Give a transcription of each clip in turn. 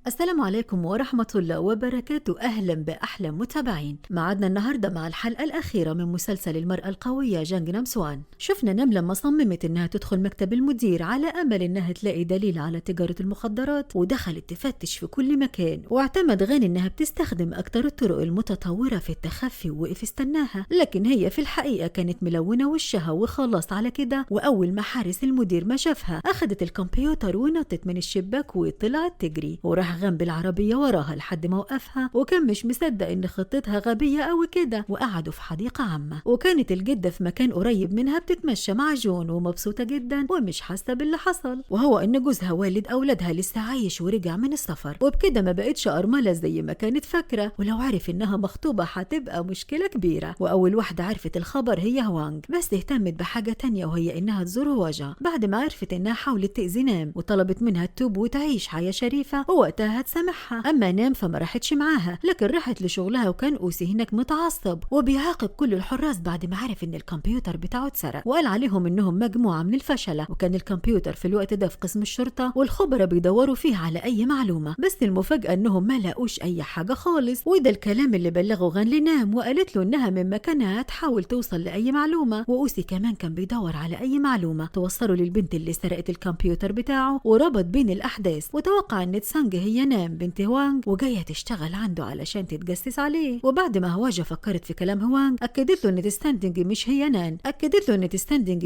السلام عليكم ورحمة الله وبركاته. أهلا بأحلى متابعين. معادنا النهاردة مع الحلقة الأخيرة من مسلسل المرأة القوية جانجنام سوان. شفنا نام لما صممت إنها تدخل مكتب المدير على أمل إنها تلاقي دليل على تجارة المخدرات، ودخلت تفتش في كل مكان، واعتمد غاني إنها بتستخدم أكتر الطرق المتطورة في التخفي ووقف استناها، لكن هي في الحقيقة كانت ملونة وشها وخلاص على كده. وأول ما حارس المدير ما شافها أخدت الكمبيوتر ونطت من الشباك وطلعت تجري، وراح غنب العربية وراها لحد ما وقفها، وكان مش مصدق ان خطتها غبية قوي كده. وقعدوا في حديقة عامة، وكانت الجدة في مكان قريب منها بتتمشى مع جون ومبسوطة جدا ومش حاسة باللي حصل، وهو ان جوزها والد اولادها لسه عايش ورجع من السفر، وبكده ما بقتش ارملة زي ما كانت فاكرة. ولو عرف انها مخطوبة هتبقى مشكلة كبيرة. واول واحدة عرفت الخبر هي هوانج، بس اهتمت بحاجة تانية وهي انها تزور هواجة بعد ما عرفت انها حاولت تأذي نام، وطلبت منها تتوب وتعيش حياة شريفة، ووقتها هتسامحها. اما نام فما راحتش معاها، لكن راحت لشغلها، وكان اوسي هناك متعصب وبيعاقب كل الحراس بعد ما عرف ان الكمبيوتر بتاعه اتسرق، وقال عليهم انهم مجموعه من الفشله. وكان الكمبيوتر في الوقت ده في قسم الشرطه، والخبراء بيدوروا فيه على اي معلومه، بس المفاجاه انهم ما لاقوش اي حاجه خالص. وده الكلام اللي بلغه غان لنام، وقالت له انها من مكانها تحاول توصل لاي معلومه. واوسي كمان كان بيدور على اي معلومه توصله للبنت اللي سرقت الكمبيوتر بتاعه، وربط بين الاحداث، وتوقع ان تسانج هي نام بنت هوانج وجايه تشتغل عنده علشان تتجسس عليه. وبعد ما هواجة فكرت في كلام هوانج، اكدت له ان تستاندنج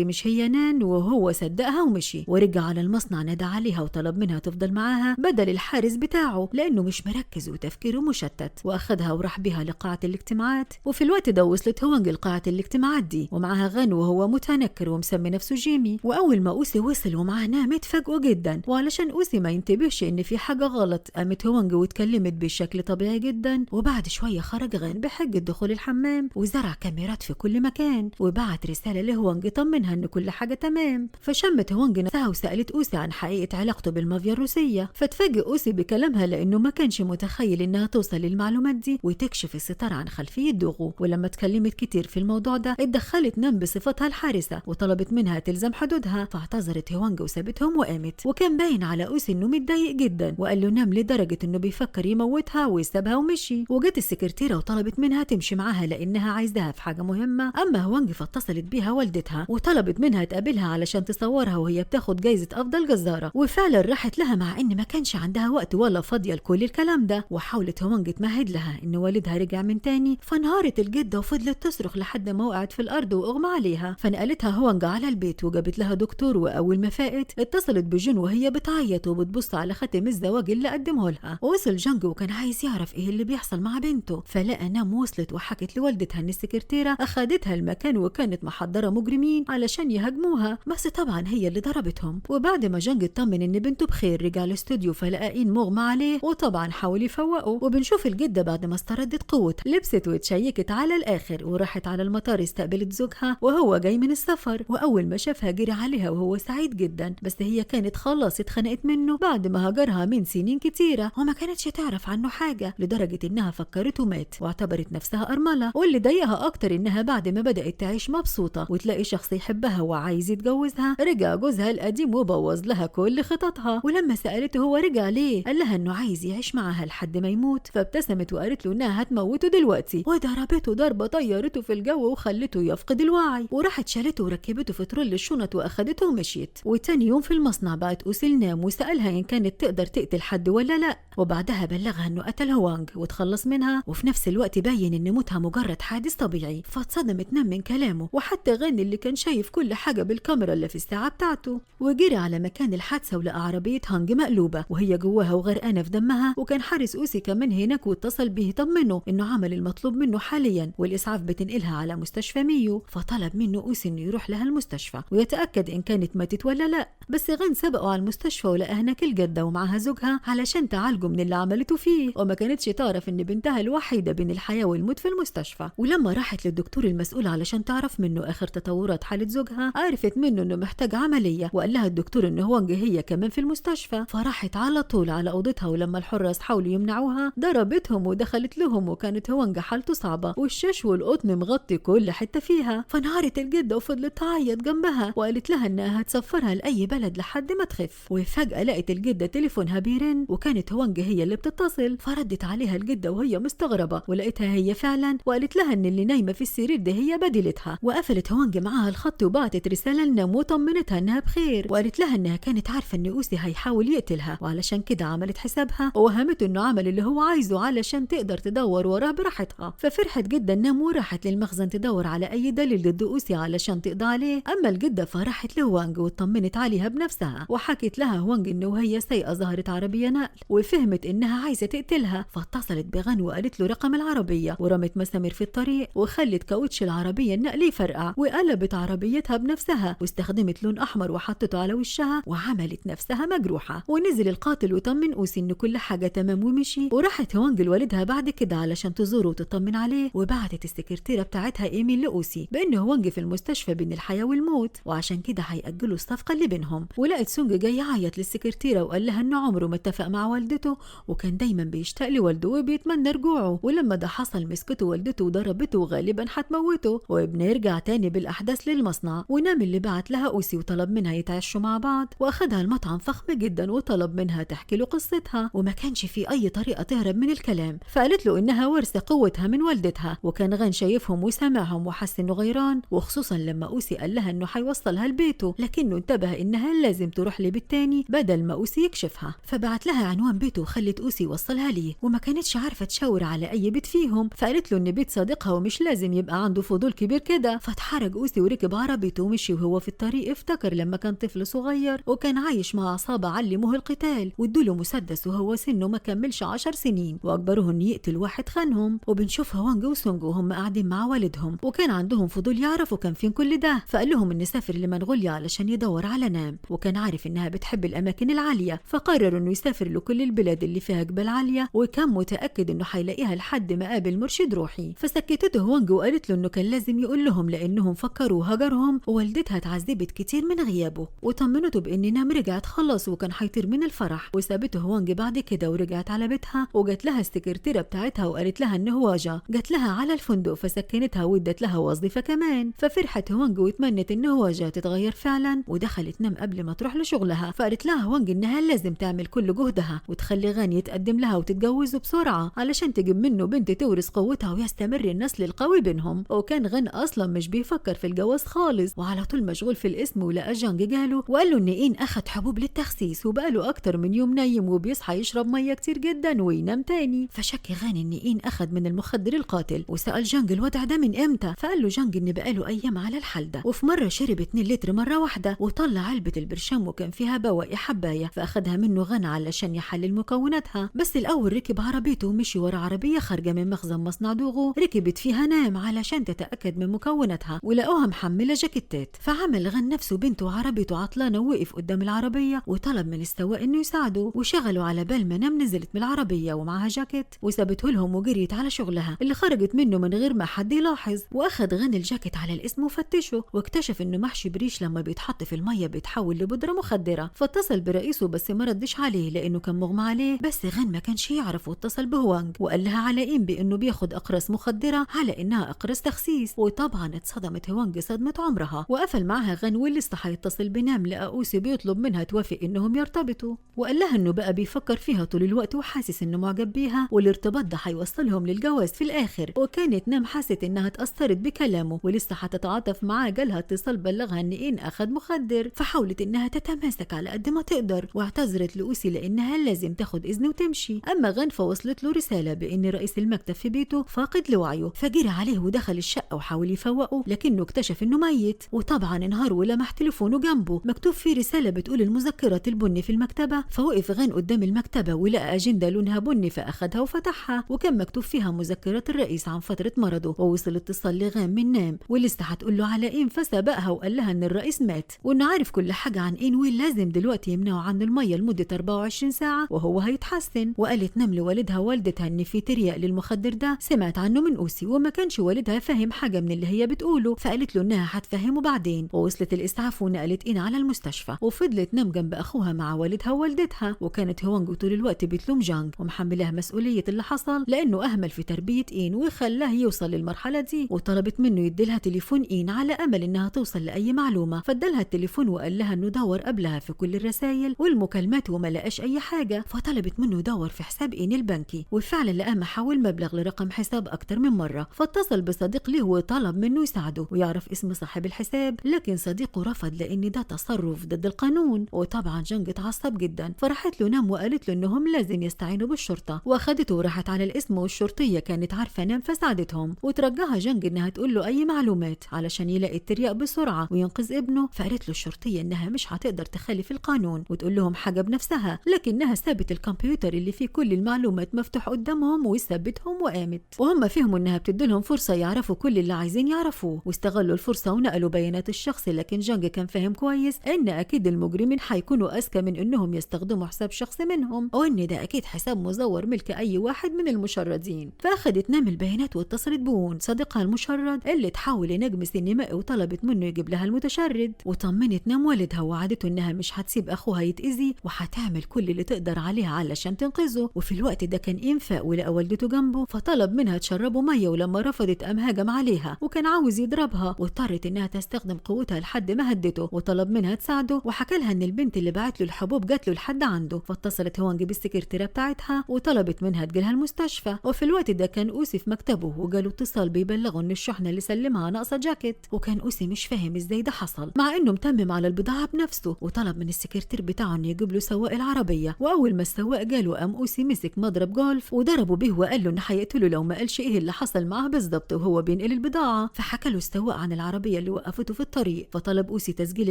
مش هي نان، وهو صدقها ومشي، ورجع على المصنع نادى عليها وطلب منها تفضل معاها بدل الحارس بتاعه لانه مش مركز وتفكيره مشتت، واخدها وراح بيها لقاعه الاجتماعات. وفي الوقت ده وصلت هوانج لقاعه الاجتماعات دي ومعاها غان، وهو متنكر ومسمي نفسه جيمي. واول ما اوسي وصل ومعاه نام اتفاجئوا جدا، وعلشان اوسي ما ينتبهش ان في حاجه غلط قامت هوانج واتكلمت بشكل طبيعي جدا. وبعد شويه خرج غان بحجه دخول الحمام، وزرع كاميرات في كل مكان، وبعت رساله لهوانج طمنها ان كل حاجه تمام. فشمت هوانج نفسها وسالت اوسي عن حقيقه علاقته بالمافيا الروسيه، فتفاجئ اوسي بكلامها لانه ما كانش متخيل انها توصل للمعلومات دي وتكشف الستار عن خلفيه دوغو. ولما اتكلمت كتير في الموضوع ده اتدخلت نام بصفتها الحارسه وطلبت منها تلزم حدودها، فاعتذرت هوانج وسابتهم وقامت. وكان باين على اوسي انه متضايق جدا، وقال له نام لدرجه انه بيفكر يموتها، وسابها ومشي. وجت السكرتيره وطلبت منها تمشي معاها لانها عايزاها في حاجه مهمه. اما هوانج فاتصلت بيها والدتها وطلبت منها تقابلها علشان تصورها وهي بتاخد جايزه افضل جزاره، وفعلا راحت لها مع ان ما كانش عندها وقت ولا فاضيه لكل الكلام ده. وحاولت هوانج تمهد لها ان والدها رجع من تاني، فانهارت الجده وفضلت تصرخ لحد ما وقعت في الارض واغمى عليها. فنقلتها هوانج على البيت وجابت لها دكتور، واول ما فاقت اتصلت بجون وهي بتعيط وبتبص على خاتم الزواج اللي قدمه لها. ووصل جانج وكان عايز يعرف ايه اللي بيحصل مع بنته، فلقى نام وصلت وحكت لوالدتها ان السكرتيره اخدتها المكان وكانت محضره مجرمين علشان يهاجموها، بس طبعا هي اللي ضربتهم. وبعد ما جانج اطمن ان بنته بخير رجع الاستوديو فلقى اين مغمى عليه، وطبعا حاول يفوقه. وبنشوف الجده بعد ما استردت قوتها لبست واتشيكت على الاخر وراحت على المطار استقبلت زوجها وهو جاي من السفر. واول ما شافها جري عليها وهو سعيد جدا، بس هي كانت خلاص اتخنقت منه بعد ما هجرها من سنين كتيره وما كانتش تعرف عنه حاجه، لدرجه انها فكرته مات واعتبرت نفسها ارمله. واللي ضايقها اكتر انها بعد ما بدات تعيش مبسوطه وتلاقي شخص يحبها وعايز يتجوزها، رجع جوزها القديم وبوظ لها كل خططها. ولما سالته هو رجع ليه، قال لها انه عايز يعيش معاها لحد ما يموت، فابتسمت وقالت له انها هتموته دلوقتي، وضربته ضربه طيرته في الجو وخلته يفقد الوعي. وراحت شالته وركبته في ترول الشنط واخدته ومشيت. وتاني يوم في المصنع بقت اوسيل نام وسالها ان كانت تقدر تقتل حد ولا لا، وبعدها بلغها انه قتل هوانج وتخلص منها، وفي نفس الوقت باين ان موتها مجرد حادث طبيعي. فاتصدمت نام من كلامه، وحتى غاني اللي كان شايف كل حاجه بالكاميرا اللي في الساعه بتاعته، وجري على مكان الحادثه ولقى عربيه هانج مقلوبه وهي جواها وغرقانه في دمها. وكان حارس اوسي كمان هناك واتصل بيه طمنه انه عمل المطلوب منه حاليا والاسعاف بتنقلها على مستشفى ميو. فطلب منه اوسي انه يروح لها المستشفى ويتاكد ان كانت ماتت ولا لا، بس غان سبقوا على المستشفى ولقى هناك الجده ومعها زوجها علشان تعالجه من اللي عملته فيه، وما كانتش تعرف ان بنتها الوحيده بين الحياه والموت في المستشفى. ولما راحت للدكتور المسؤول علشان تعرف منه اخر تطورات حاله زوجها، عرفت منه انه محتاج عمليه، وقال لها الدكتور ان هوانج هي كمان في المستشفى. فراحت على طول على اوضتها، ولما الحراس حاولوا يمنعوها ضربتهم ودخلت لهم، وكانت هوانج حالته صعبه والشاش والقطن مغطي كل حته فيها. فانهارت الجده وفضلت تعيط جنبها وقالت لها انها هتسفرها لاي بلد لحد ما تخف. وفجاه لقت الجده تليفونها بيرن وكانت هوانج هي اللي بتتصل. فردت عليها الجدة وهي مستغربة ولقيتها هي فعلا، وقالت لها ان اللي نايمة في السرير ده هي بديلتها. وقفلت هوانج معاها الخط وبعتت رسالة لنام وطمنتها انها بخير، وقالت لها انها كانت عارفة ان اوسي هيحاول يقتلها وعلشان كده عملت حسابها ووهمته انه عمل اللي هو عايزه علشان تقدر تدور وراه براحتها. ففرحت جدا نام وراحت للمخزن تدور على اي دليل ضد اوسي علشان تقضي عليه. اما الجدة فراحت لهوانج واطمنت عليها بنفسها وحكت لها هوانج انه وهي سايقة ظهرت عربية نقل وفهمت انها عايزة تقتلها، فاتصلت بغن وقالت له رقم العربية ورمت مسامير في الطريق وخلت كاوتش العربية النقل يفرقع وقلبت عربيتها بنفسها واستخدمت لون احمر وحطته على وشها وعملت نفسها مجروحة. ونزل القاتل وطمن اوسي ان كل حاجة تمام ومشي. وراحت هوانج لوالدها بعد كده علشان تزوره وتطمن عليه، وبعتت السكرتيرة بتاعتها ايميل لاوسي بان هوانج في المستشفى بين الحياة والموت وعشان كده هيأجلوا الصفقة اللي بينهم. ولقت سونج جاي يعيط للسكرتيرة وقال لها انه عمره ما اتفق مع والدته وكان دايما بيشتاق لوالده وبيتمنى رجوعه، ولما ده حصل مسكته والدته وضربته وغالبا هتموته وابنه يرجع تاني بالاحداث للمصنع. ونام اللي بعت لها اوسي وطلب منها يتعشوا مع بعض واخدها المطعم فخم جدا وطلب منها تحكي له قصتها، وما كانش في اي طريقة تهرب من الكلام. فقالت له انها ورثة قوتها من والدتها، وكان غان شايفهم وسامعهم وحس انه غيران، وخصوصا لما اوسي قال لها انه هيوصلها لبيته لكنه انتبه انها لازم تروح لبيت تاني بدل ما اوسي يكشفها. فبعت لها عنوان بيته وخلت اوسي يوصلها ليه، وما كانتش عارفة تشاور على اي بيت فيهم، فقالت له ان بيت صديقها ومش لازم يبقى عنده فضول كبير كده. فاتحرج اوسي وركب عربيته ومشي، وهو في الطريق افتكر لما كان طفل صغير وكان عايش مع عصابة علموه القتال وادوله مسدس وهو سنه ما كملش 10 سنين واجبروه انه يقتل واحد خانهم. وبنشوفها وانج وسونج وهم قاعدين مع والدهم وكان عندهم فضول يعرفوا كان فين كل ده، فقال لهم انه سافر لمنغوليا علشان يدور على نام، وكان عارف انها بتحب الاماكن العالية فقرر انه يسافر لكل البلاد اللي فيها جبال عالية، وكان متأكد انه هيلاقيها لحد ما قابل مرشد روحي. فسكتته وانج وقالت له انه كان لازم يقول لهم لانهم فكروا هجرهم ووالدتها اتعذبت كتير من غيابه، وطمنته بان نام رجعت خلاص وكان هيطير من الفرح. وسابته وانج بعد كده ورجعت على بيتها، وجات لها السكرتيرة بتاعتها وقالت لها ان هواجة جات لها على الفندق فسكنتها وادت لها وظيفة كمان. ففرحت هوانج واتمنت ان هواجة تتغير فعلا ودخلت نام قبل ما تروح لشغلها. فقالت لها هوانج انها لازم تعمل كل جهدها وتخلي غان يتقدم لها وتتجوزه بسرعة علشان تجيب منه بنت تورث قوتها ويستمر النسل القوي بينهم. وكان غان اصلا مش بيفكر في الجواز خالص وعلى طول مشغول في الاسم، ولقى جانج جاله وقال له ان إين اخد حبوب للتخسيس وبقاله اكتر من يوم نايم وبيصحى يشرب ميه كتير جدا وينام تاني. فشك غان ان إين اخد من المخدر القاتل وسأل جانج الوضع ده من امتى، فقال له جانج ان بقاله ايام على الحال ده، وفي مره شرب 2 لتر مره واحده وطلع علبه البرشام وكان فيها بواقي حبايه فاخدها منه غان علشان يحلل مكوناتها. بس الاول ركب عربيته ومشي ورا عربيه خارجه من مخزن مصنع دوغو ركبت فيها نام علشان تتاكد من مكوناتها ولقوها محمله جاكيتات. فعمل غان نفسه بنته وعربيته عطلانه ووقف قدام العربيه وطلب من السواق انه يساعده، وشغلوا على بال ما نام نزلت من العربيه ومعها جاكيت وسابته لهم وجريت على شغلها اللي خرجت منه من غير ما حد يلاحظ. واخد غان الجاكيت على الاسم وفتشه واكتشف انه محشي بريش لما بيتحط في الميه بيتحول لبودره مخدره. فاتصل برئيسه بس ما ردش عليه لانه كان مغمى عليه، بس غان ما كانش يعرف واتصل بهوانج وقال لها على إين بانه بياخد اقراص مخدره على انها اقراص تخسيس. وطبعا اتصدمت هوانج صدمه عمرها وقفل معاها غان ولسه هيتصل بنام لقى اوسي بيطلب منها توافق انهم يرتبطوا، وقال لها انه بقى بيفكر فيها طول الوقت وحاسس انه معجب بيها والارتباط ده هيوصلهم للجواز في الاخر. وكانت نام حست انها اتاثرت بكلامه ولسه هتتعاطف معاه، جالها اتصال بلغها ان إين اخد مخدر فحاولت انها تتماسك على قد ما تقدر واعتذرت لاوسي لانها لازم تاخد اذن وتمشي. اما غان فوصلت له رساله بان رئيس المكتب في بيته فاقد لوعيه، فجري عليه ودخل الشقه وحاول يفوقه لكنه اكتشف انه ميت، وطبعا انهار ولمح تليفونه جنبه مكتوب فيه رساله بتقول المذكرات البني في المكتبه. فوقف غان قدام المكتبه ولقى اجنده لونها بني فاخدها وفتحها وكان مكتوب فيها مذكرات الرئيس عن فتره مرضه. ووصل اتصال لغان من نام ولسه هتقول له على إين فسبقها وقال لها ان الرئيس مات وانه عارف كل حاجه عن إين ولازم دلوقتي يمنعوا عنه الميه لمده 24 ساعه وهو هيتحسن. وقالت نام لوالدها ووالدتها ان في ترياق للمخدر ده سمعت عنه من اوسي وما كانش والدها فاهم حاجه من اللي هي بتقوله، فقالت له انها هتفهمه بعدين. ووصلت الاسعاف ونقلت إين على المستشفى وفضلت نام جنب اخوها مع والدها ووالدتها. وكانت هوانج طول الوقت بتلوم جانج ومحملها مسؤوليه اللي حصل لانه اهمل في تربيه إين وخلاه يوصل للمرحله دي، وطلبت منه يديلها تليفون إين على امل انها توصل لاي معلومه. فادالها التليفون وقال لها انه دور قبلها في كل الرسائل والمكالمات وما لقاش اي اي حاجه، فطلبت منه يدور في حساب إين البنكي، وفعلا لقاه محول مبلغ لرقم حساب اكتر من مره. فاتصل بصديق له وطلب منه يساعده ويعرف اسم صاحب الحساب، لكن صديقه رفض لان ده تصرف ضد القانون. وطبعا جانج اتعصب جدا، فراحت له نام وقالت له انهم لازم يستعينوا بالشرطه، واخدته وراحت على الاسم، والشرطيه كانت عارفه نام فساعدتهم. وترجاها جانج انها تقول له اي معلومات علشان يلاقي الترياق بسرعه وينقذ ابنه. فقالت له الشرطيه انها مش هتقدر تخالف القانون وتقول لهم حاجه بنفسها، لكنها سابت الكمبيوتر اللي فيه كل المعلومات مفتوح قدامهم وثبتهم وقامت. وهم فهموا انها بتديلهم فرصه يعرفوا كل اللي عايزين يعرفوه، واستغلوا الفرصه ونقلوا بيانات الشخص. لكن جانج كان فاهم كويس ان اكيد المجرمين هيكونوا اذكى من انهم يستخدموا حساب شخص منهم، وان ده اكيد حساب مزور ملك اي واحد من المشردين. فاخدت نام البيانات واتصلت بون صديقها المشرد اللي تحول لنجم سينمائي، وطلبت منه يجيب لها المتشرد. وطمنت نام والدها ووعدته انها مش هتسيب اخوها يتاذي وهتعمل كل اللي تقدر عليه علشان تنقذه. وفي الوقت ده كان إنفاق ولقى والدته جنبه، فطلب منها تشربه ميه، ولما رفضت قام هجم عليها وكان عاوز يضربها، واضطرت انها تستخدم قوتها لحد ما هدته. وطلب منها تساعده وحكى لها ان البنت اللي بعت له الحبوب جات له لحد عنده. فاتصلت هوانج بالسكرتيره بتاعتها وطلبت منها تجيلها المستشفى. وفي الوقت ده كان اوسي في مكتبه وجاله اتصال بيبلغه ان الشحنه اللي سلمها ناقصه جاكيت، وكان اوسي مش فاهم ازاي ده حصل مع انه متمم على البضاعه بنفسه. وطلب من السكرتير بتاعه انه يجيب له سواق العربيه، واول ما السواق جاله قام اوسي مسك مضرب جولف وضربه بيه وقال له انه هيقتله لو ما قالش ايه اللي حصل معاه بالظبط وهو بينقل البضاعه. فحكى له السواق عن العربيه اللي وقفته في الطريق. فطلب اوسي تسجيل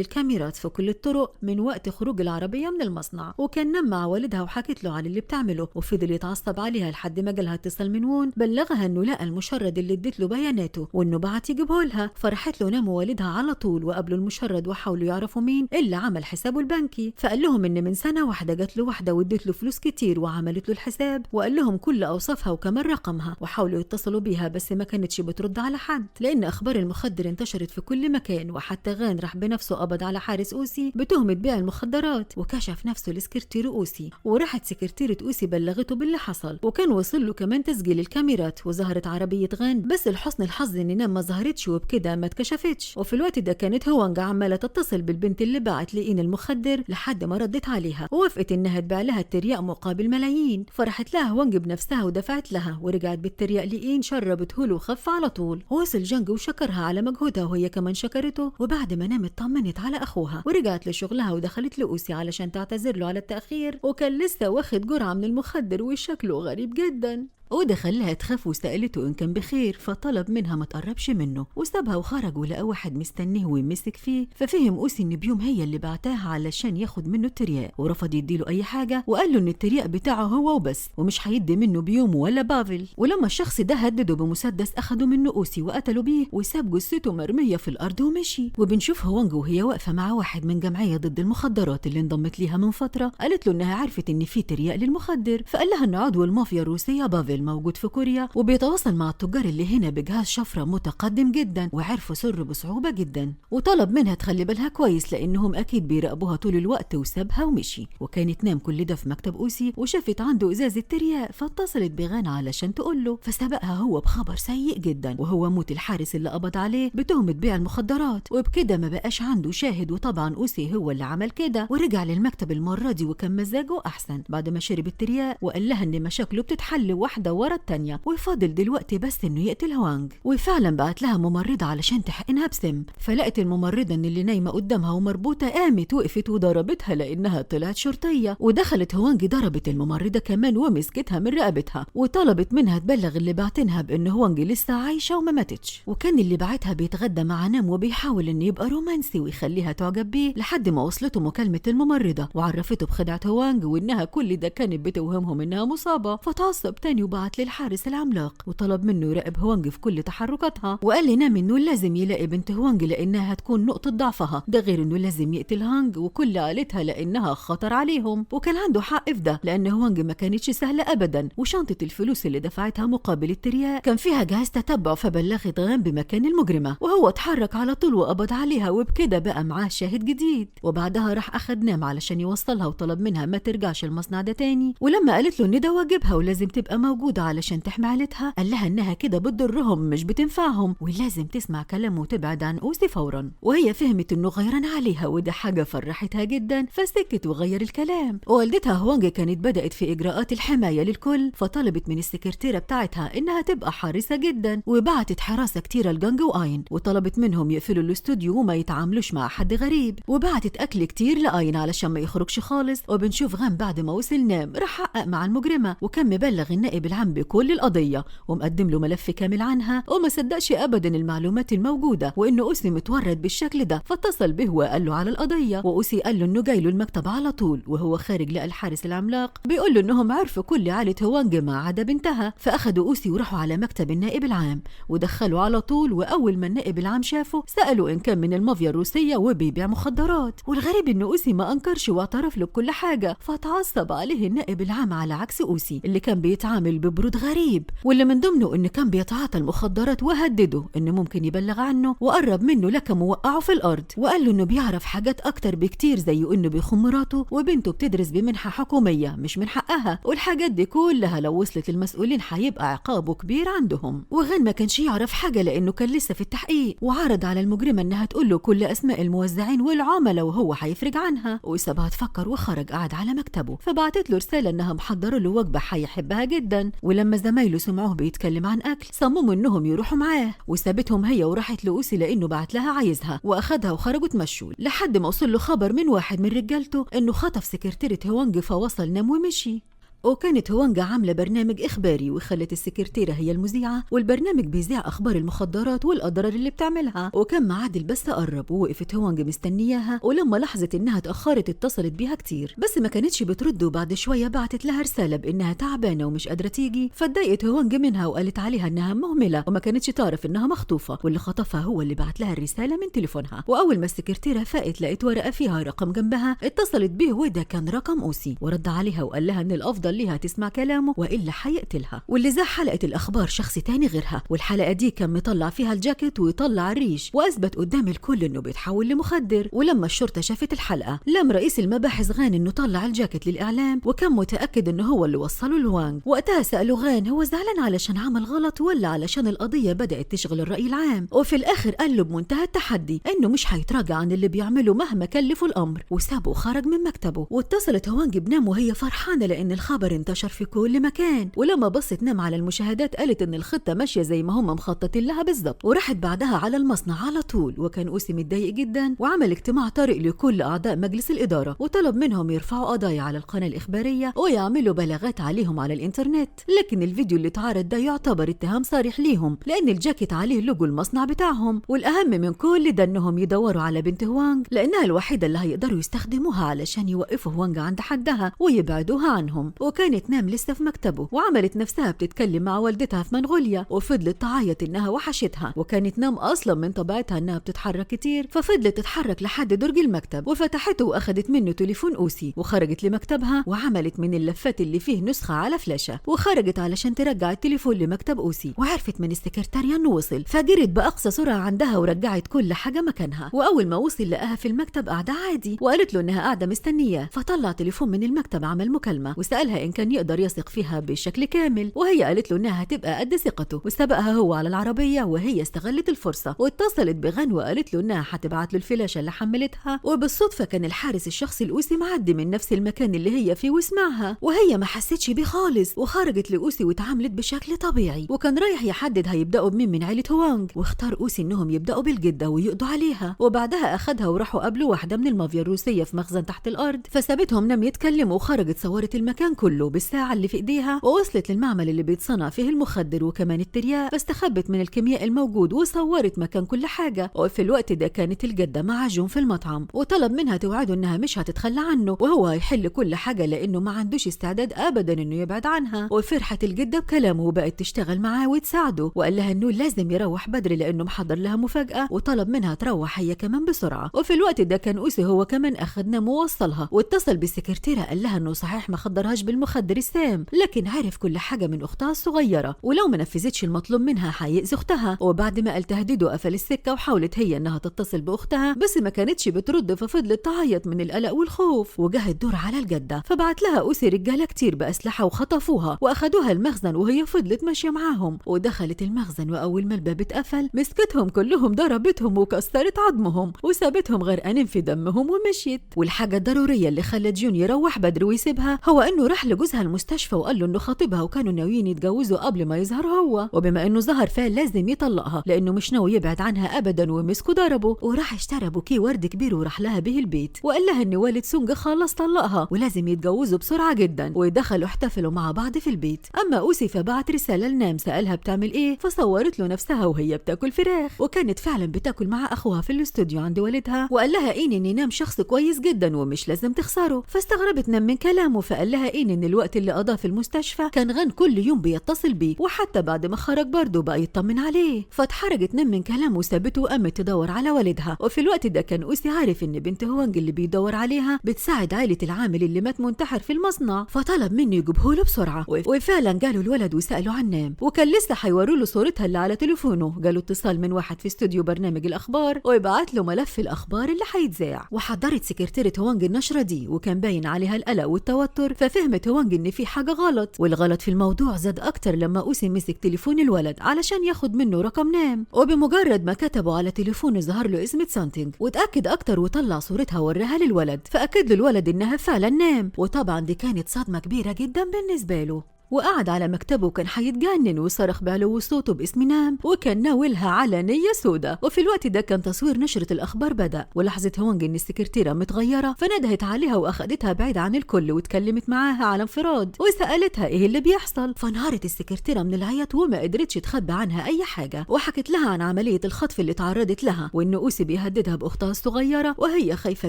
الكاميرات في كل الطرق من وقت خروج العربيه من المصنع. وكان نام مع والدها وحكت له على اللي بتعمله، وفضل يتعصب عليها لحد ما جالها اتصال من وون بلغها انه لقى المشرد اللي ادت له بياناته وانه بعت يجيبه لها. فرحت له نام والدها على طول وقابلوا المشرد وحاولوا يعرفوا مين اللي عمل حسابه البنكي. فقال لهم ان من سنه واحده جات له واحده وادت له فلوس كتير وعملت له الحساب، وقال لهم كل اوصافها وكمان رقمها، وحاولوا يتصلوا بيها بس ما كانتش بترد على حد لان اخبار المخدر انتشرت في كل مكان. وحتى غان راح بنفسه قبض على حارس اوسي بتهمه بيع المخدرات، وكشف نفسه لسكرتير اوسي. وراحت سكرتيرة اوسي بلغته باللي حصل، وكان وصل له كمان تسجيل الكاميرات وظهرت عربيه غان، بس لحسن الحظ ان نام ما ظهرتش وبكده ما اتكشفتش. وفي الوقت ده كانت هوانج عماله تتصل بالبنت اللي باعت لإين المخدر لحد ما ردت عليها ووافقت انها تبيع لها الترياق مقابل ملايين. فرحت لها هوانج بنفسها ودفعت لها، ورجعت بالترياق لإين شربته له وخف على طول. وصل جانج وشكرها على مجهودها وهي كمان شكرته. وبعد ما نامت طمنت على اخوها ورجعت لشغلها ودخلت لأوسي علشان تعتذر له على التأخير، وكان لسه واخد جرعة من المخدر وشكله غريب جدا. ودخلها تخاف وسألته إن كان بخير، فطلب منها ما تقربش منه وسابها وخرج، ولقى واحد مستنيه ويمسك فيه. ففهم أوسي إن بيوم هي اللي بعتاها علشان ياخد منه الترياق، ورفض يديله أي حاجة وقال له إن الترياق بتاعه هو وبس ومش هيدي منه بيوم ولا بافل. ولما الشخص ده هدده بمسدس أخده منه أوسي وقتله بيه وساب جثته مرمية في الأرض ومشي. وبنشوف هوانج وهي واقفة مع واحد من جمعية ضد المخدرات اللي انضمت ليها من فترة، قالت له إنها عرفت إن في ترياق للمخدر، فقال لها إن عضو المافيا الروسية بافل موجود في كوريا وبيتواصل مع التجار اللي هنا بجهاز شفرة متقدم جدا، وعرفوا سر بصعوبة جدا. وطلب منها تخلي بالها كويس لانهم اكيد بيراقبوها طول الوقت، وسابها ومشي. وكانت نام كل ده في مكتب اوسي وشافت عنده ازازة ترياق، فاتصلت بغانا علشان تقول له، فسبقها هو بخبر سيء جدا وهو موت الحارس اللي قبض عليه بتهمة بيع المخدرات، وبكده ما بقاش عنده شاهد. وطبعا اوسي هو اللي عمل كده، ورجع للمكتب المرة دي وكان مزاجه احسن بعد ما شرب الترياق، وقال لها ان مشاكله بتتحل واحدة ورا التانية ويفضل دلوقتي بس انه يقتل هوانج. وفعلا بعت لها ممرضة علشان تحقنها بسم، فلقت الممرضة ان اللي نايمة قدامها ومربوطة قامت وقفت وضربتها لانها طلعت شرطية، ودخلت هوانج ضربت الممرضة كمان ومسكتها من رقبتها وطلبت منها تبلغ اللي بعتنها بان هوانج لسه عايشة وما ماتتش. وكان اللي بعتها بيتغدى مع نام وبيحاول انه يبقى رومانسي ويخليها تعجب بيه لحد ما وصلته مكالمة الممرضة وعرفته بخدعة هوانج وانها كل ده كانت بتوهمهم انها مصابة. فتعصب تاني وبعت للحارس العملاق وطلب منه يراقب هوانج في كل تحركاتها، وقال لنام انه لازم يلاقي بنت هوانج لانها هتكون نقطة ضعفها، ده غير انه لازم يقتل هانج وكل عائلتها لانها خطر عليهم. وكان عنده حق في ده لان هوانج ما كانتش سهلة ابدا، وشنطة الفلوس اللي دفعتها مقابل الترياق كان فيها جهاز تتبع، فبلغت غان بمكان المجرمة وهو اتحرك على طول وقبض عليها، وبكده بقى معاه شاهد جديد. وبعدها راح اخد نام علشان يوصلها وطلب منها ما ترجعش المصنع ده تاني، ولما قالت له ان ده واجبها ولازم تبقى موجود موجودة علشان تحمي عيلتها، قال لها إنها كده بتضرهم مش بتنفعهم ولازم تسمع كلامه وتبعد عن أوسي فورا. وهي فهمت إنه غيران عليها وده حاجة فرحتها جدا، فسكت وغير الكلام. ووالدتها هوانج كانت بدأت في إجراءات الحماية للكل، فطلبت من السكرتيرة بتاعتها إنها تبقى حريصة جدا، وبعتت حراسة كتيرة لجانج وآين، وطلبت منهم يقفلوا الاستوديو وما يتعاملوش مع حد غريب، وبعتت أكل كتير لآين علشان ما يخرجش خالص. وبنشوف غان بعد ما وصل نام راح حقق مع المجرمة، وكان مبلغ النائب العام بكل القضية ومقدم له ملف كامل عنها، وما صدقش أبدا المعلومات الموجودة وإنه أوسي متورد بالشكل ده، فاتصل به وقال له على القضية. وأوسي قال له إنه جاي له المكتب على طول، وهو خارج لقى الحارس العملاق بيقول له إنهم عرفوا كل عائلة هوانج ما عدا بنتها. فأخدوا أوسي وراحوا على مكتب النائب العام ودخلوا على طول. وأول ما النائب العام شافه سألوا إن كان من المافيا الروسية وبيبيع مخدرات، والغريب إنه أوسي ما أنكرش واعترف له بكل حاجة. فتعصب عليه النائب العام على عكس أوسي اللي كان بيتعامل ببرود غريب، واللي من ضمنه إنه كان بيتعاطى المخدرات وهدده إنه ممكن يبلغ عنه، وقرب منه لكم ووقعه في الأرض وقال له إنه بيعرف حاجات أكتر بكتير زي إنه بيخون مراته وبنته بتدرس بمنحة حكومية مش من حقها، والحاجات دي كلها لو وصلت المسؤولين هيبقى عقابه كبير عندهم. وغان ما كانش يعرف حاجة لأنه كان لسه في التحقيق، وعرض على المجرمة إنها تقول له كل أسماء الموزعين والعملاء وهو هيفرج عنها، وسابها تفكر وخرج قعد على مكتبه. فبعتت له رسالة إنها محضرة له وجبة هيحبها جدا، ولما زمايله سمعوه بيتكلم عن أكل صمموا إنهم يروحوا معاه، وسابتهم هي وراحت لأوسي لأنه بعت لها عايزها، وأخدها وخرجوا تمشوا لحد ما وصل له خبر من واحد من رجالته إنه خطف سكرتيرة هوانج، فوصل نام ومشي. وكانت هوانج عاملة برنامج إخباري وخلت السكرتيرة هي المذيعة، والبرنامج بيذيع أخبار المخدرات والأضرار اللي بتعملها. وكان ميعاد البث قرب ووقفت هوانج مستنياها، ولما لاحظت إنها اتأخرت اتصلت بيها كتير بس ما كانتش بترد، وبعد شوية بعتت لها رسالة بإنها تعبانة ومش قادرة تيجي. فاتضايقت هوانج منها وقالت عليها إنها مهملة وما كانتش تعرف إنها مخطوفة، واللي خطفها هو اللي بعت لها الرسالة من تليفونها. وأول ما السكرتيرة فاقت لقيت ورقة فيها رقم جنبها، اتصلت بيه وده كان رقم أوسي، ورد عليها وقال لها إن الأفضل ليها تسمع كلامه وإلا حيقتلها. واللي زي حلقة الأخبار شخص تاني غيرها، والحلقة دي كان مطلع فيها الجاكيت ويطلع الريش، وأثبت قدام الكل إنه بيتحول لمخدر. ولما الشرطة شافت الحلقة لم رئيس المباحث غان إنه طلع الجاكيت للإعلام، وكان متأكد إنه هو اللي وصله لوانج. وقتها سألوا غان هو زعلان علشان عمل غلط ولا علشان القضية بدأت تشغل الرأي العام، وفي الآخر قال له بمنتهى التحدي إنه مش هيتراجع عن اللي بيعمله مهما كلفه الأمر، وسابه وخرج من مكتبه. واتصلت هوانج بنام وهي فرحانة لأن الخبر انتشر في كل مكان، ولما بصت نام على المشاهدات قالت ان الخطه ماشيه زي ما هم مخططين لها بالظبط، وراحت بعدها على المصنع على طول. وكان أوسي متضايق جدا وعمل اجتماع طارئ لكل اعضاء مجلس الاداره، وطلب منهم يرفعوا قضايا على القناه الاخباريه ويعملوا بلاغات عليهم على الانترنت. لكن الفيديو اللي اتعرض ده يعتبر اتهام صريح ليهم لان الجاكيت عليه لوجو المصنع بتاعهم، والاهم من كل ده انهم يدوروا على بنت هوانج لانها الوحيده اللي هيقدروا يستخدموها علشان يوقفوا هوانج عند حدها ويبعدوها عنهم. وكانت نام لسه في مكتبه وعملت نفسها بتتكلم مع والدتها في منغوليا، وفضلت تعيط انها وحشتها. وكانت نام اصلا من طبيعتها انها بتتحرك كتير، ففضلت تتحرك لحد درج المكتب وفتحته واخدت منه تليفون أوسي وخرجت لمكتبها وعملت من اللفات اللي فيه نسخة على فلاشة، وخرجت علشان ترجع التليفون لمكتب أوسي. وعرفت من السكرتارية انه وصل، فجرت بأقصى سرعة عندها ورجعت كل حاجة مكانها. واول ما وصل لقاها في المكتب قاعدة عادي، وقالت له انها قاعدة مستنياه. فطلع تليفون من المكتب عمل مكالمة وسألها ان كان يقدر يثق فيها بشكل كامل، وهي قالت له انها هتبقى قد ثقته. وسبقها هو على العربية وهي استغلت الفرصة واتصلت بغان وقالت له انها هتبعت له الفلاشة اللي حملتها. وبالصدفة كان الحارس الشخصي الأوسي معدي من نفس المكان اللي هي فيه وسمعها، وهي ما حسيتش بيه خالص وخرجت لأوسي واتعاملت بشكل طبيعي. وكان رايح يحدد هيبدأوا بمين من عيلة هوانج، واختار أوسي انهم يبدأوا بالجدة ويقضوا عليها. وبعدها اخدها وراحوا قابلوا واحدة من المافيا الروسية في مخزن تحت الأرض، فسابتهم نام يتكلموا وخرجت صورت المكان كله بالساعة اللي في ايديها، ووصلت للمعمل اللي بيتصنع فيه المخدر وكمان الترياق، فاستخبت من الكيمياء الموجود وصورت مكان كل حاجة. وفي الوقت ده كانت الجدة مع جون في المطعم، وطلب منها توعده انها مش هتتخلى عنه وهو هيحل كل حاجة لانه ما عندوش استعداد ابدا انه يبعد عنها. وفرحت الجدة بكلامه وبقت تشتغل معاه وتساعده، وقال لها انه لازم يروح بدري لانه محضر لها مفاجأة، وطلب منها تروح هي كمان بسرعة. وفي الوقت ده كان أوسي هو كمان اخد نام ووصلها، واتصل بالسكرتيرة قال لها انه صحيح ما خدرهاش بالمخدر السام، لكن عرف كل حاجة من أختها الصغيرة، ولو ما نفذتش المطلوب منها هيأذي أختها. وبعد ما قال تهديده قفل السكة وحاولت هي إنها تتصل بأختها بس ما كانتش بترد، ففضلت تعيط من القلق والخوف. وجه الدور على الجدة، فبعت لها أوسي رجالة كتير بأسلحة وخطفوها وأخدوها المخزن، وهي فضلت ماشية معاهم. ودخلت المخزن، وأول ما الباب اتقفل مسكتهم كلهم، ضربتهم وكسرت عظمهم وسابتهم غرقانين في دمهم ومشيت. والحاجة الضرورية اللي خلت جون يروح بدري ويسيبها هو إنه راح لجوزها المستشفى وقال له إنه خاطبها وكانوا ناويين يتجوزوا قبل ما يظهر هو، وبما إنه ظهر فلازم يطلقها لأنه مش ناوي يبعد عنها أبدا، ومسكوا ضربه. وراح اشترى بوكيه ورد كبير وراح لها به البيت، وقال لها إن والد سونج خلاص طلقها ولازم يتجوزوا بسرعة جدا. ودخلوا احتفلوا مع بعض في البيت. أما أوسي فبعت رسالة لنام سألها بتعمل إيه، فصورت له نفسها وهي بتاكل فراخ، وكانت فعلا بتاكل مع أخوها في الاستوديو عند والدها. وقال لها إن نام شخص كويس جدا ومش لازم تخسره. فاستغربت نام من كلامه، فقال لها إن الوقت اللي قضاه في المستشفى كان غان كل يوم بيتصل بيه، وحتى بعد ما خرج برضه بقى يطمن عليه. فاتحرجت نام من كلامه وسابته وقامت تدور على والدها. وفي الوقت ده كان أوسي عارف إن بنت هوانج اللي بيدور عليها بتساعد عائلة العامل اللي مات منتحر في المصنع، فطلب منه يجيبه له بسرعة. وفعلا جاله الولد وسأله عن نام، وكان لسه هيوروا له صورتها اللي على تليفونه. جاله اتصال من واحد في استوديو برنامج الأخبار ويبعت له ملف الأخبار اللي هيتذاع. وحضرت سكرتيرة هوانج النشرة دي وكان باين عليها القلق والتوتر، ففهمت هوانج إن في حاجة غلط. والغلط في الموضوع زاد أكتر لما أوسي مسك تليفون الولد علشان ياخد منه رقم نام، وبمجرد ما كتبه على تليفونه ظهر له اسم سانتينج، وتأكد أكتر وطلع صورتها وراها للولد، فأكد له الولد إنها فعلا نام. وطبعا دي كانت صدمة كبيرة جدا بالنسبة له، وقعد على مكتبه وكان هيتجنن وصرخ بعلو صوته باسم نام، وكان ناولها على نية سودا. وفي الوقت ده كان تصوير نشرة الأخبار بدأ، ولاحظت هوانج إن السكرتيرة متغيرة، فندهت عليها وأخدتها بعيد عن الكل واتكلمت معاها على انفراد وسألتها إيه اللي بيحصل. فانهارت السكرتيرة من العياط وما قدرتش تخبي عنها أي حاجة، وحكت لها عن عملية الخطف اللي تعرضت لها، وإن أوسي بيهددها بأختها الصغيرة وهي خايفة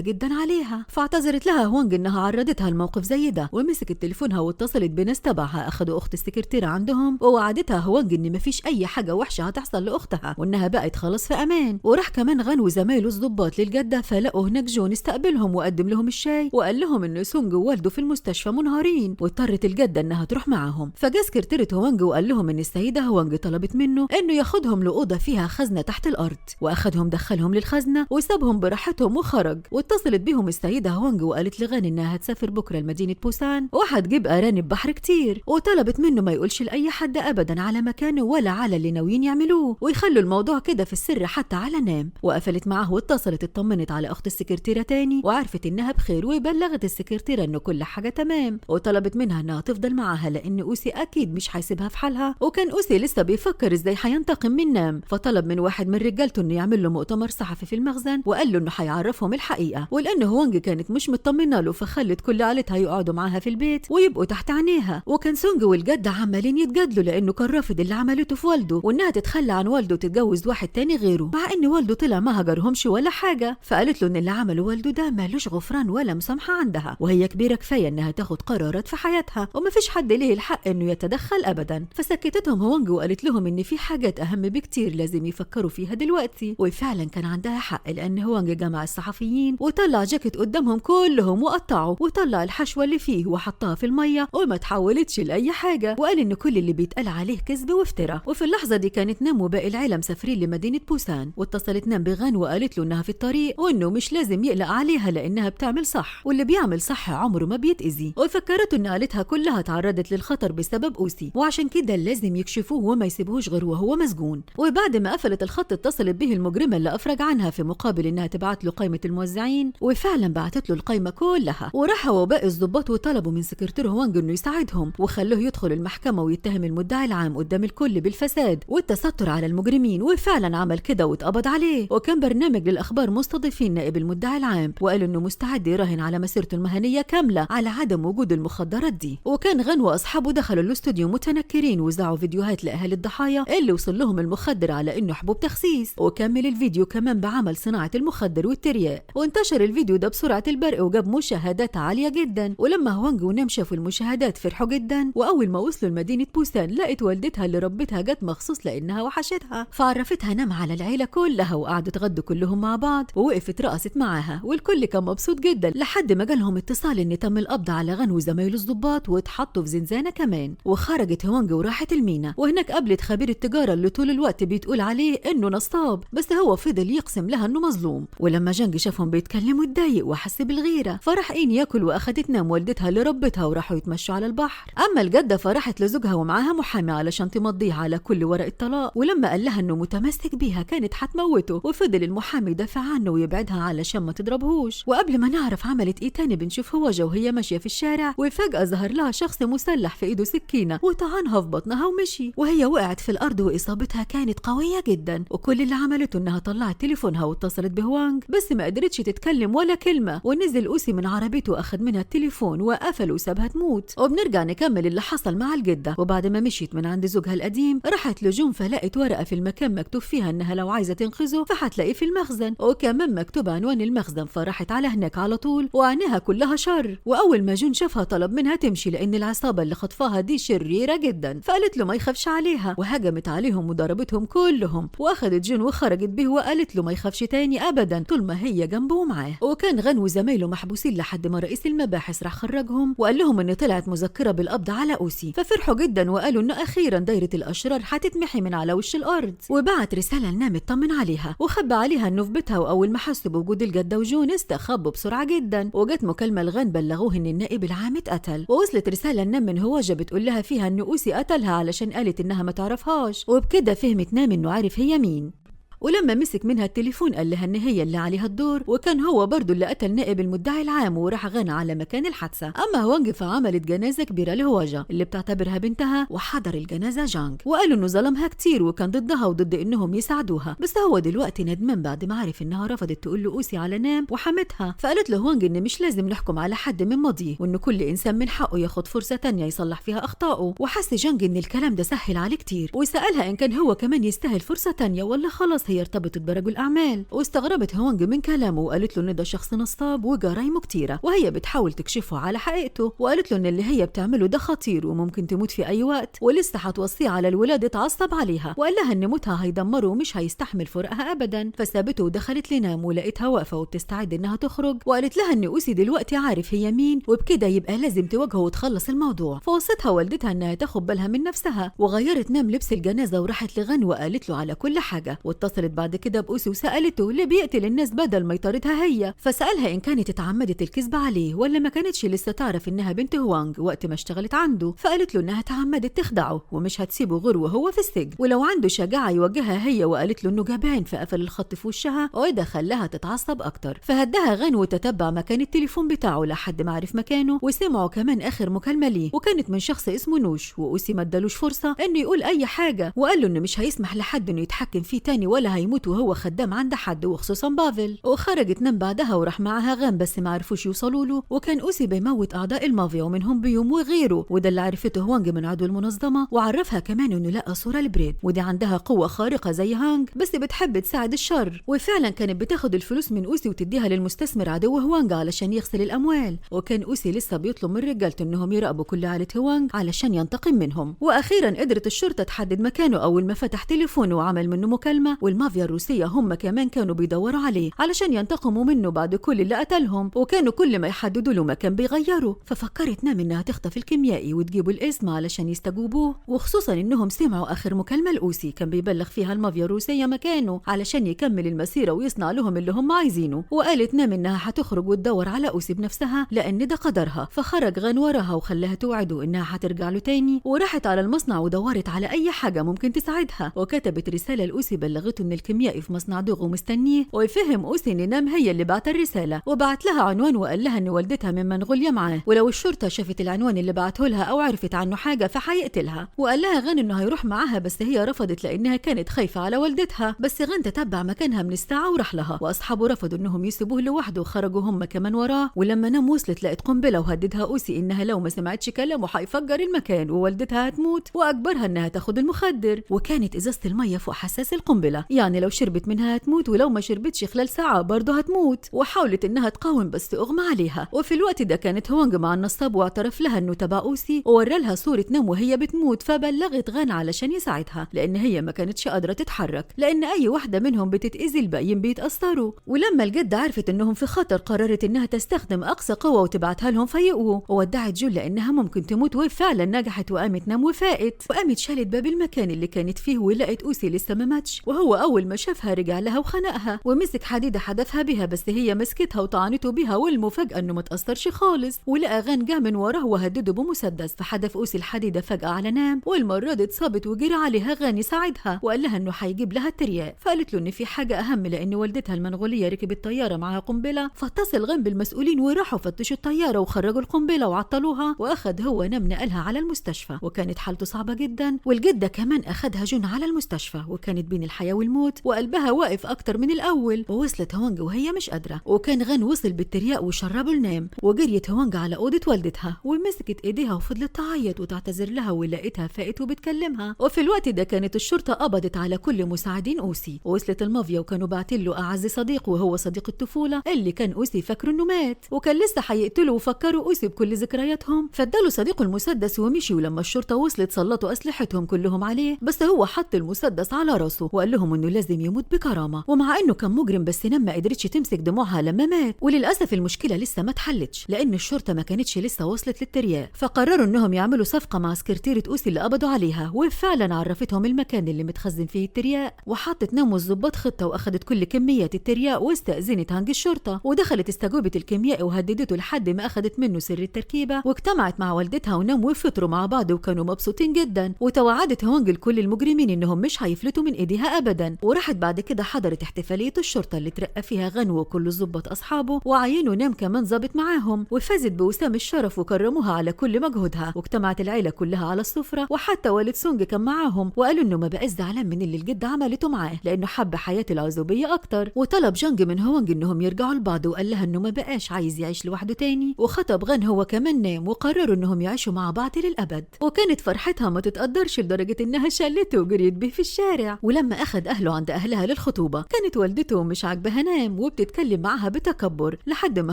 جدا عليها. فاعتذرت لها هوانج إنها عرضتها لموقف زي ده، ومسكت تليفونها واتصلت بناس تبعها أخدوا أخت السكرتيرة عندهم، ووعدتها هوانج إن مفيش أي حاجة وحشة هتحصل لأختها وإنها بقت خلاص في أمان. وراح كمان غان وزمايله الضباط للجدة، فلقوا هناك جون استقبلهم وقدم لهم الشاي وقال لهم إن سونج ووالده في المستشفى منهارين، واضطرت الجدة إنها تروح معاهم. فجاء سكرتيرة هوانج وقال لهم إن السيدة هوانج طلبت منه إنه ياخدهم لأوضة فيها خزنة تحت الأرض، وأخدهم دخلهم للخزنة وسابهم براحتهم وخرج. واتصلت بيهم السيدة هوانج وقالت لغان إنها هتسافر بكرة لمدينة بوسان وهتجيب أرانب بحر كتير، وطلبت منه ما يقولش لأي حد أبدا على مكانه ولا على اللي ناويين يعملوه، ويخلوا الموضوع كده في السر حتى على نام. وقفلت معاه واتصلت اطمنت على أخت السكرتيرة تاني وعرفت إنها بخير، وبلغت السكرتيرة إنه كل حاجة تمام، وطلبت منها إنها تفضل معاها لأن أوسي أكيد مش هيسيبها في حالها. وكان أوسي لسه بيفكر إزاي هينتقم من نام، فطلب من واحد من رجالته إنه يعمل له مؤتمر صحفي في المخزن، وقال له إنه هيعرفهم الحقيقة. ولأن هوانج كانت مش مطمنة له فخلت كل عيلتها يقعدوا معاها في البيت ويبقوا تحت عينيها. وكان سونج والجدة عمالين يتجادلوا لأنه كان رافض اللي عملته في والده، وإنها تتخلى عن والده وتتجوز واحد تاني غيره، مع إن والده طلع ما هجرهمش ولا حاجة. فقالت له إن اللي عمله والده ده مالوش غفران ولا مسامحة عندها، وهي كبيرة كفاية إنها تاخد قرارات في حياتها ومفيش حد ليه الحق إنه يتدخل أبدا. فسكتتهم هوانج وقالت لهم إن في حاجات أهم بكتير لازم يفكروا فيها دلوقتي. وفعلا كان عندها حق، لأن هوانج جمع الصحفيين وطلع جاكيت قدامهم كلهم وقطعه وطلع الحشوة اللي فيه وحطها في المية وما تحولتش لأي حاجة، وقال إن كل اللي بيتقال عليه كذب وافتراء. وفي اللحظة دي كانت نام وباقي العيلة مسافرين لمدينة بوسان، واتصلت نام بغان وقالت له إنها في الطريق وإنه مش لازم يقلق عليها لأنها بتعمل صح، واللي بيعمل صح عمره ما بيتأذي. وفكرته إن عيلتها كلها تعرضت للخطر بسبب أوسي، وعشان كده لازم يكشفوه وما يسيبوهوش غير وهو مسجون. وبعد ما قفلت الخط اتصلت به المجرمة اللي أفرج عنها في مقابل إنها تبعت له قائمة الموزعين، وفعلا بعتت له القائمة كلها. وراح هو وباقي الضباط وطلبوا من سكرتير هوانج إنه يساعدهم وخلوه يدخل المحكمة ويتهم المدعي العام قدام الكل بالفساد والتستر على المجرمين، وفعلا عمل كده واتقبض عليه. وكان برنامج للأخبار مستضيفين نائب المدعي العام وقال إنه مستعد يراهن على مسيرته المهنية كاملة على عدم وجود المخدرات دي. وكان غان وأصحابه دخلوا الاستوديو متنكرين وزعوا فيديوهات لأهالي الضحايا اللي وصل لهم المخدر على إنه حبوب تخسيس، وكمل الفيديو كمان بعمل صناعة المخدر والترياق. وانتشر الفيديو ده بسرعة البرق وجاب مشاهدات عالية جدا، ولما هوانج ونام شافوا المشاهدات فرحوا جدا وأول ما وصلوا لمدينة بوسان لقت والدتها اللي ربتها جت مخصوص لأنها وحشتها، فعرفتها نام على العيلة كلها وقعدوا اتغدوا كلهم مع بعض، ووقفت رقصت معاها والكل كان مبسوط جدا لحد ما جالهم اتصال ان تم القبض على غن وزمايله الضباط واتحطوا في زنزانة كمان. وخرجت هوانج وراحت المينا، وهناك قابلت خبير التجارة اللي طول الوقت بيتقول عليه انه نصاب، بس هو فضل يقسم لها انه مظلوم. ولما جانج شافهم بيتكلموا اتضايق وحس بالغيرة، فراح ياكل واخدت نام والدتها اللي ربتها وراحوا يتمشوا على البحر. اما الجدة فراحت لزوجها ومعاها محامي علشان تمضيها على كل ورق الطلاق، ولما قال لها انه متمسك بيها كانت هتموته، وفضل المحامي يدافع عنه ويبعدها علشان ما تضربهوش. وقبل ما نعرف عملت ايه تاني بنشوف هوجة وهي ماشية في الشارع، وفجأة ظهر لها شخص مسلح في ايده سكينة وطعنها في بطنها ومشي، وهي وقعت في الارض واصابتها كانت قوية جدا. وكل اللي عملته انها طلعت تليفونها واتصلت بهوانج، بس ما قدرتش تتكلم ولا كلمة. ونزل اوسي من عربيته واخد منها التليفون وقفل وسابها تموت. وبنرجع نكمل اللي حصل مع الجدة. وبعد ما مشيت من عند زوجها القديم راحت لجون، فلقت ورقة في المكان مكتوب فيها انها لو عايزة تنقذه فهتلاقيه في المخزن، وكمان مكتوب عنوان المخزن، فراحت على هناك على طول وعينيها كلها شر. واول ما جون شافها طلب منها تمشي لان العصابة اللي خطفاها دي شريرة جدا، فقالت له ما يخافش عليها، وهجمت عليهم وضربتهم كلهم. واخدت جون وخرجت به وقالت له ما يخافش تاني ابدا طول ما هي جنبه ومعاه. وكان غن وزمايله محبوسين لحد ما رئيس المباحث راح خرجهم وقال لهم ان طلعت مذكرة بالقبض على اوسي، ففرحوا جدا وقالوا ان اخيرا دايرة الاشرار هتتمحي من على وش الارض. وبعت رسالة لنام اطمن عليها، وخبى عليها انه في بيتها. واول ما حسوا بوجود الجدة وجون استخبوا بسرعة جدا. وجت مكالمة لغن بلغوه ان النائب العام اتقتل. ووصلت رسالة لنام من هوجة بتقول لها فيها ان اوسي قتلها علشان قالت انها ما تعرفهاش، وبكده فهمت نام انه عارف هي مين. ولما مسك منها التليفون قال لها ان هي اللي عليها الدور، وكان هو برضو اللي قتل نائب المدعي العام. وراح غنى على مكان الحادثه. اما هوانج فعملت جنازه كبيره لهواجة اللي بتعتبرها بنتها، وحضر الجنازه جانج وقالوا انه ظلمها كتير وكان ضدها وضد انهم يساعدوها، بس هو دلوقتي ندمان بعد ما عرف انها رفضت تقول له اوسي على نام وحمتها. فقالت له هوانج ان مش لازم نحكم على حد من ماضيه، وان كل انسان من حقه ياخد فرصه تانية يصلح فيها اخطائه. وحس جانج ان الكلام ده سهل عليه كتير، وسالها ان كان هو كمان يستاهل فرصه تانية ولا خلاص هي ارتبطت برجل اعمال. واستغربت هوانج من كلامه وقالت له ان ده شخص نصاب وجرايمه كتيره، وهي بتحاول تكشفه على حقيقته. وقالت له ان اللي هي بتعمله ده خطير وممكن تموت في اي وقت، ولسه هتوصيه على الولاده اتعصب عليها. وقال لها ان موتها هيدمره ومش هيستحمل فراقها ابدا. فسابته ودخلت لنام، ولقيتها واقفه وبتستعد انها تخرج. وقالت لها ان اوسي دلوقتي عارف هي مين، وبكده يبقى لازم تواجهه وتخلص الموضوع. فوصتها والدتها انها تاخد بالها من نفسها، وغيرت نام لبس الجنازه وراحت لغن وقالت له على كل حاجه. واتصلت بعد كده بأوسي وسألته ليه بيقتل الناس بدل ما يطاردها هي. فسألها إن كانت اتعمدت الكذب عليه ولا ما كانتش لسه تعرف إنها بنت هوانج وقت ما اشتغلت عنده. فقالت له إنها اتعمدت تخدعه ومش هتسيبه غير وهو في السجن، ولو عنده شجاعة يواجهها هي. وقالت له إنه جبان، فقفل الخط في وشها وده خلاها تتعصب أكتر. فهدها غن وتتبع مكان التليفون بتاعه لحد ما عرف مكانه، وسمعوا كمان آخر مكالمة ليه، وكانت من شخص اسمه نوش. وأوسي ما ادالوش فرصة إنه يقول أي حاجة، وقال له إنه مش هيسمح لحد إنه يتحكم فيه تاني ولا هيموت وهو خدام عند حد وخصوصا بافل. وخرجت نام بعدها وراح معها غام، بس ما عرفوش يوصلوا له. وكان اوسي بيموت اعضاء المافيا ومنهم بيوم وغيره، وده اللي عرفته هوانج من عضو المنظمه. وعرفها كمان انه لقى صوره لبريد، ودي عندها قوه خارقه زي هانج بس بتحب تساعد الشر. وفعلا كانت بتاخد الفلوس من اوسي وتديها للمستثمر عدو هوانج علشان يغسل الاموال. وكان اوسي لسه بيطلب من رجالته انهم يراقبوا كل عائله هوانج علشان ينتقم منهم. واخيرا قدرت الشرطه تحدد مكانه اول ما فتح تليفونه وعمل منه مكالمه. والمافيا الروسيه هم كمان كانوا بيدوروا عليه علشان ينتقموا منه بعد كل اللي قتلهم، وكانوا كل ما يحددوا له مكان بيغيروا. ففكرت نام انها تخطف الكيميائي وتجيبوا الاسم علشان يستجوبوه، وخصوصا انهم سمعوا اخر مكالمه لاوسي كان بيبلغ فيها المافيا الروسيه مكانه علشان يكمل المسيره ويصنع لهم اللي هم عايزينه. وقالت نام انها هتخرج وتدور على اوسي بنفسها لان ده قدرها. فخرج غان وراها وخلاها توعده انها هترجع له تاني، وراحت على المصنع ودورت على اي حاجه ممكن تساعدها. وكتبت رساله لاوسي بلغته ان الكيميائي في مصنع دوغو مستنيه، ويفهم اوسي ان نام هي اللي بعت الرساله. وبعت لها عنوان وقال لها ان والدتها من منغوليا معاه، ولو الشرطه شافت العنوان اللي بعته لها او عرفت عنه حاجه فهيقتلها. وقال لها غان انه هيروح معاها، بس هي رفضت لانها كانت خايفه على والدتها. بس غان تتبع مكانها من الساعه وراح لها، واصحابه رفضوا انهم يسيبوه لوحده وخرجوا هم كمان وراه. ولما نام وصلت لقت قنبله وهددها اوسي انها لو ما سمعتش كلامه هيفجر المكان ووالدتها هتموت، واجبرها انها تاخد المخدر. وكانت ازازه الميه فوق حساس القنبله، يعني لو شربت منها هتموت، ولو ما شربتش خلال ساعة برضه هتموت. وحاولت انها تقاوم بس اغمى عليها. وفي الوقت ده كانت هوانج مع النصاب واعترف لها انه تبع اوسي، وورى لها صورة نام وهي بتموت، فبلغت غان علشان يساعدها لان هي ما كانتش قادرة تتحرك، لان اي واحدة منهم بتتأذي الباقيين بيتأثروا. ولما الجدة عرفت انهم في خطر قررت انها تستخدم اقصى قوة وتبعتها لهم فيقوا. وودعت جول لانها ممكن تموت، وفعلا نجحت وقامت نام وفاقت. وقامت شالت باب المكان اللي كانت فيه ولقت اوسي لسه ما ماتش، وهو اول ما شافها رجع لها وخنقها ومسك حديدة حدفها بها، بس هي مسكتها وطعنته بها، والمفاجأة انه ما تأثرش خالص. ولقى غان جه من وراه وهدده بمسدس، فحدف اوسي الحديدة فجأة على نام، والمرة دي اتصابت وجري عليها غان يساعدها وقال لها انه هيجيب لها الترياق. فقالت له ان في حاجة اهم، لان والدتها المنغولية ركبت طيارة معاها قنبلة، فاتصل غان بالمسؤولين وراحوا فتشوا الطيارة وخرجوا القنبلة وعطلوها. واخد هو نام نقلها على المستشفى، وكانت حالته صعبة جدا. والجدة كمان اخدها جون على المستشفى، وكانت بين الحياة والموت وقلبها واقف اكتر من الاول. ووصلت هوانج وهي مش قادرة، وكان غان وصل بالترياق وشربه النام. وجريت هوانج على اوضة والدتها ومسكت ايديها وفضلت تعيط وتعتذر لها، ولقيتها فاقت وبتكلمها. وفي الوقت ده كانت الشرطة قبضت على كل مساعدين اوسي، ووصلت المافيا وكانوا باعتين له اعز صديق وهو صديق الطفولة اللي كان اوسي فاكره انه مات، وكان لسه هيقتلوا وفكروا اوسي بكل ذكرياتهم. فاداله صديقه المسدس ومشي. ولما الشرطة وصلت سلطوا اسلحتهم كلهم عليه، بس هو حط المسدس على راسه وقال لهم انه لازم يموت بكرامة. ومع انه كان مجرم، بس نام ما قدرتش تمسك دموعها لما مات. وللاسف المشكلة لسه ما اتحلتش، لان الشرطة ما كانتش لسه وصلت للترياق. فقرروا انهم يعملوا صفقة مع سكرتيرة اوسي اللي قبضوا عليها، وفعلا عرفتهم المكان اللي متخزن فيه الترياق. وحطت نام والظباط خطة واخدت كل كميات الترياق واستأذنت هانج الشرطة، ودخلت استجوبت الكيميائي وهددته لحد ما اخدت منه سر التركيبة. واجتمعت مع والدتها ونام وفطروا مع بعض وكانوا مبسوطين جدا. وتوعدت هوانج لكل المجرمين انهم مش هيفلتوا من ايديها ابدا. وراحت بعد كده حضرت احتفالية الشرطة اللي ترقى فيها غان وكل الظباط اصحابه، وعينوا نام كمان ظابط معاهم، وفازت بوسام الشرف وكرموها على كل مجهودها. واجتمعت العيلة كلها على السفرة، وحتى والد سونج كان معاهم، وقالوا انه ما بقاش زعلان من اللي الجدة عملته معاه لانه حب حياة العزوبية اكتر. وطلب جانج من هوانج انهم يرجعوا لبعض، وقال لها انه ما بقاش عايز يعيش لوحده تاني. وخطب غان هو كمان نام، وقرروا انهم يعيشوا مع بعض للابد. وكانت فرحتها ما تتقدرش لدرجة انها شلته وجريت بيه في الشارع. ولما اخد اهله عند اهلها للخطوبة كانت والدته مش عاجبها نام وبتتكلم معاها بتكبر، لحد ما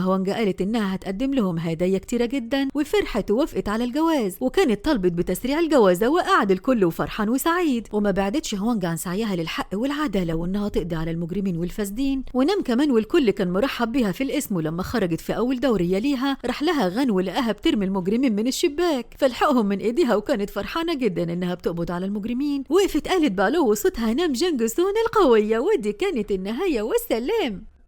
هوانج قالت انها هتقدم لهم هدايا كتيرة جدا، وفرحت ووافقت على الجواز. وكانت طلبت بتسريع الجوازة، وقعد الكل وفرحان وسعيد. وما بعدتش هوانج عن سعيها للحق والعدالة وانها تقضي على المجرمين والفاسدين. ونام كمان والكل كان مرحب بها في الاسم. ولما خرجت في اول دورية ليها راح لها غان ولقاها بترمي المجرمين من الشباك، فلحقهم من ايديها وكانت فرحانة جدا انها بتقبض على المجرمين. وقفت قالت بعلو صوتها نام جنجسون القوية، ودي كانت النهاية والسلام.